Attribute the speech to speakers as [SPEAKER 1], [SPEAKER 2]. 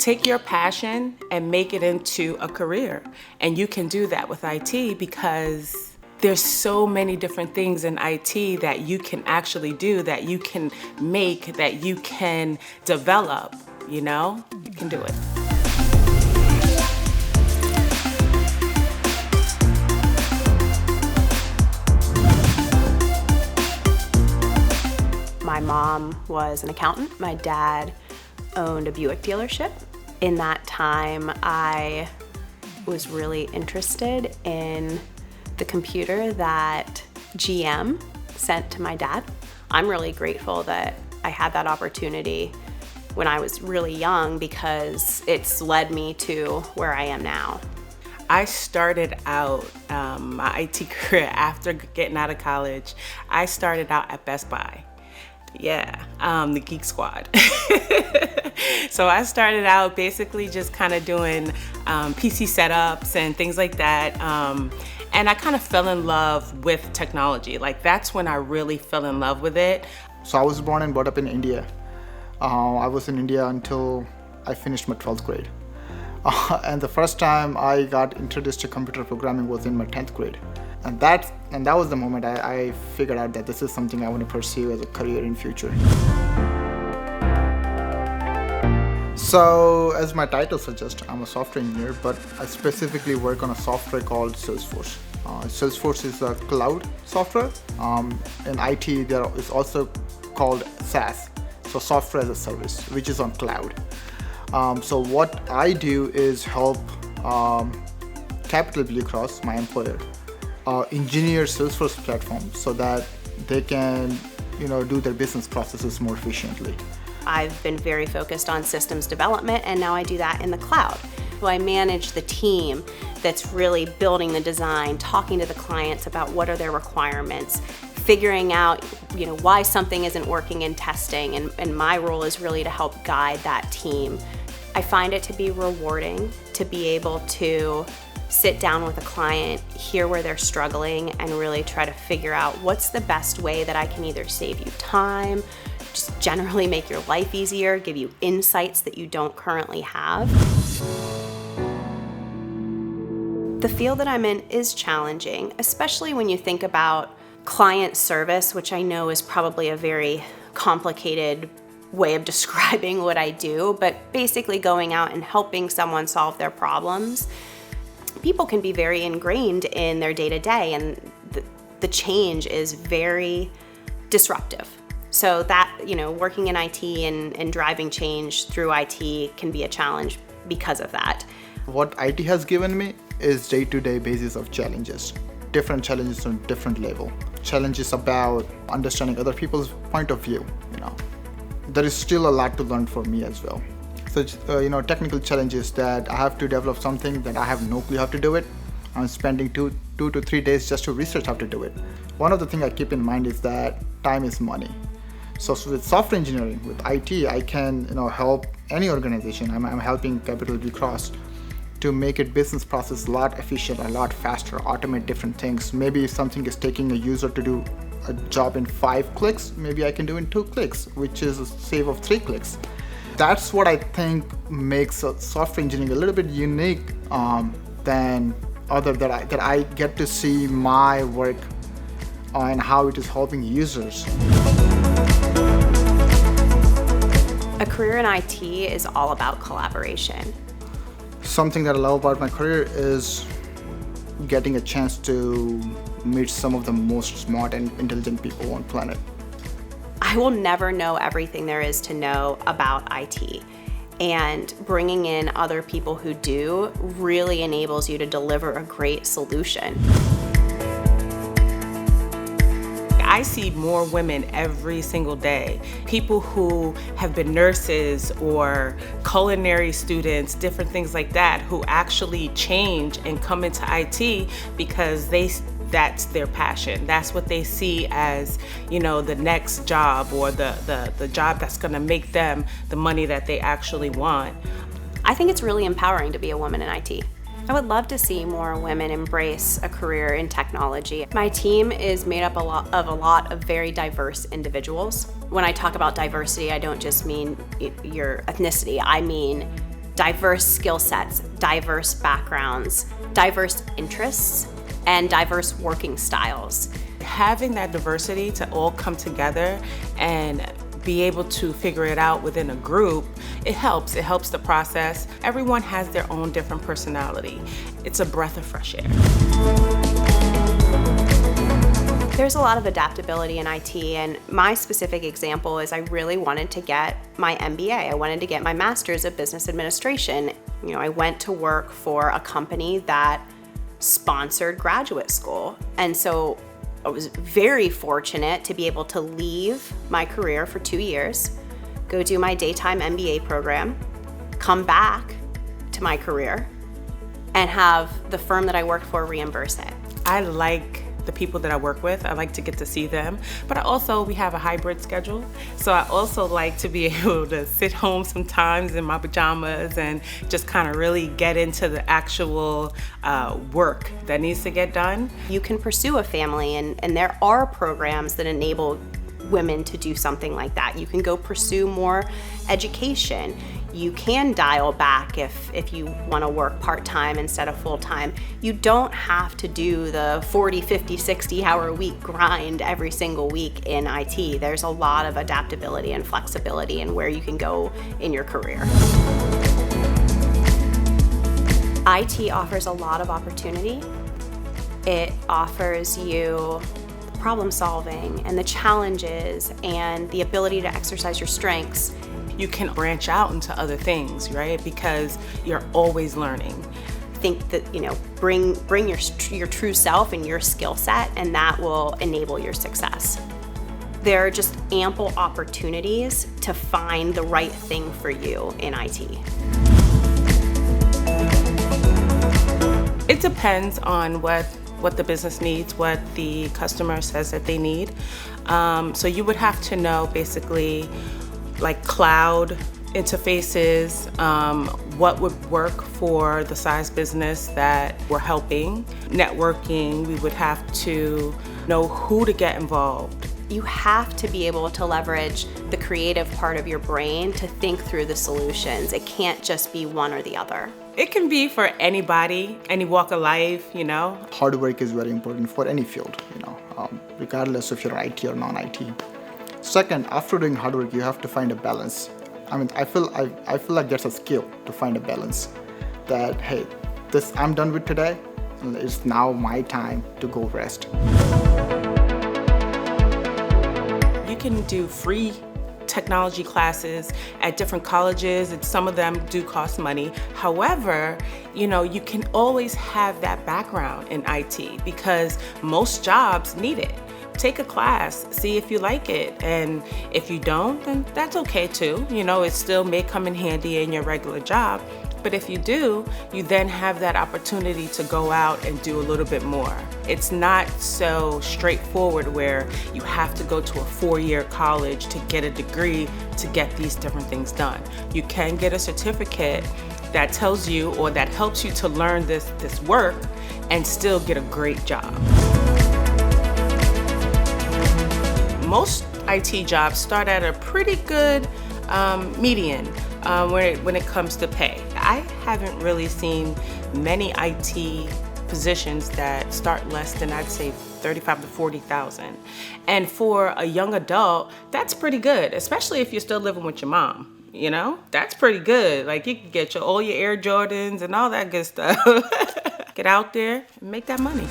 [SPEAKER 1] Take your passion and make it into a career. And you can do that with IT because there's so many different things in IT that you can actually do, that you can make, that you can develop, you know? You can do it.
[SPEAKER 2] My mom was an accountant. My dad owned a Buick dealership. In that time, I was really interested in the computer that GM sent to my dad. I'm really grateful that I had that opportunity when I was really young because it's led me to where I am now.
[SPEAKER 1] I started out my IT career after getting out of college. I started out at Best Buy. Yeah, the Geek Squad. So I started out basically just kind of doing PC setups and things like that. And I kind of fell in love with technology. Like that's when I really fell in love with it.
[SPEAKER 3] So I was born and brought up in India. I was in India until I finished my 12th grade. And the first time I got introduced to computer programming was in my 10th grade. And that was the moment I figured out that this is something I want to pursue as a career in future. So, as my title suggests, I'm a software engineer, but I specifically work on a software called Salesforce. Salesforce is a cloud software. In IT, there is also called SaaS, so software as a service, which is on cloud. So what I do is help Capital Blue Cross, my employer, engineer Salesforce platform so that they can, do their business processes more efficiently.
[SPEAKER 2] I've been very focused on systems development, and now I do that in the cloud. So I manage the team that's really building the design, talking to the clients about what are their requirements, figuring out why something isn't working in testing, and my role is really to help guide that team. I find it to be rewarding to be able to sit down with a client, hear where they're struggling, and really try to figure out what's the best way that I can either save you time, just generally make your life easier, give you insights that you don't currently have. The field that I'm in is challenging, especially when you think about client service, which I know is probably a very complicated way of describing what I do, but basically going out and helping someone solve their problems. People can be very ingrained in their day-to-day, and the change is very disruptive. So that, working in IT and driving change through IT can be a challenge because of that.
[SPEAKER 3] What IT has given me is day-to-day basis of challenges. Different challenges on different level. Challenges about understanding other people's point of view, There is still a lot to learn for me as well. So, technical challenges that I have to develop something that I have no clue how to do it. I'm spending two to 3 days just to research how to do it. One of the things I keep in mind is that time is money. So with software engineering, with IT, I can help any organization. I'm helping Capital Blue Cross to make its business process a lot efficient, a lot faster, automate different things. Maybe if something is taking a user to do a job in 5 clicks, maybe I can do in 2 clicks, which is a save of 3 clicks. That's what I think makes software engineering a little bit unique than other that I get to see my work and how it is helping users.
[SPEAKER 2] A career in IT is all about collaboration.
[SPEAKER 3] Something that I love about my career is getting a chance to meet some of the most smart and intelligent people on planet.
[SPEAKER 2] I will never know everything there is to know about IT, and bringing in other people who do really enables you to deliver a great solution.
[SPEAKER 1] I see more women every single day. People who have been nurses or culinary students, different things like that, who actually change and come into IT because that's their passion. That's what they see as, the next job or the job that's gonna make them the money that they actually want.
[SPEAKER 2] I think it's really empowering to be a woman in IT. I would love to see more women embrace a career in technology. My team is made up of a lot of very diverse individuals. When I talk about diversity, I don't just mean your ethnicity. I mean diverse skill sets, diverse backgrounds, diverse interests, and diverse working styles.
[SPEAKER 1] Having that diversity to all come together and be able to figure it out within a group, it helps the process. Everyone has their own different personality. It's a breath of fresh air.
[SPEAKER 2] There's a lot of adaptability in IT, and my specific example is I really wanted to get my MBA. I wanted to get my master's of business administration. I went to work for a company that sponsored graduate school, and so I was very fortunate to be able to leave my career for 2 years, go do my daytime MBA program, come back to my career, and have the firm that I worked for reimburse it.
[SPEAKER 1] I like the people that I work with. I like to get to see them, but we have a hybrid schedule. So I also like to be able to sit home sometimes in my pajamas and just kind of really get into the actual work that needs to get done.
[SPEAKER 2] You can pursue a family, and there are programs that enable women to do something like that. You can go pursue more education. You can dial back if you want to work part-time instead of full-time. You don't have to do the 40, 50, 60-hour week grind every single week in IT. There's a lot of adaptability and flexibility in where you can go in your career. IT offers a lot of opportunity. It offers you problem solving and the challenges and the ability to exercise your strengths.
[SPEAKER 1] You can branch out into other things, right? Because you're always learning.
[SPEAKER 2] Think that, bring your true self and your skill set, and that will enable your success. There are just ample opportunities to find the right thing for you in IT.
[SPEAKER 1] It depends on what the business needs, what the customer says that they need. So you would have to know basically like cloud interfaces, what would work for the size business that we're helping. Networking, we would have to know who to get involved.
[SPEAKER 2] You have to be able to leverage the creative part of your brain to think through the solutions. It can't just be one or the other.
[SPEAKER 1] It can be for anybody, any walk of life,
[SPEAKER 3] Hard work is very important for any field, regardless if you're IT or non-IT. Second, after doing hard work, you have to find a balance. I feel like that's a skill to find a balance. That, hey, this I'm done with today, and it's now my time to go rest.
[SPEAKER 1] You can do free technology classes at different colleges, and some of them do cost money. However, you can always have that background in IT because most jobs need it. Take a class, see if you like it, and if you don't, then that's okay too. It still may come in handy in your regular job, but if you do, you then have that opportunity to go out and do a little bit more. It's not so straightforward where you have to go to a 4-year college to get a degree to get these different things done. You can get a certificate that tells you or that helps you to learn this work and still get a great job. Most IT jobs start at a pretty good median when it comes to pay. I haven't really seen many IT positions that start less than, I'd say, 35 to 40,000. And for a young adult, that's pretty good, especially if you're still living with your mom. That's pretty good. Like, you can get all your Air Jordans and all that good stuff. Get out there and make that money.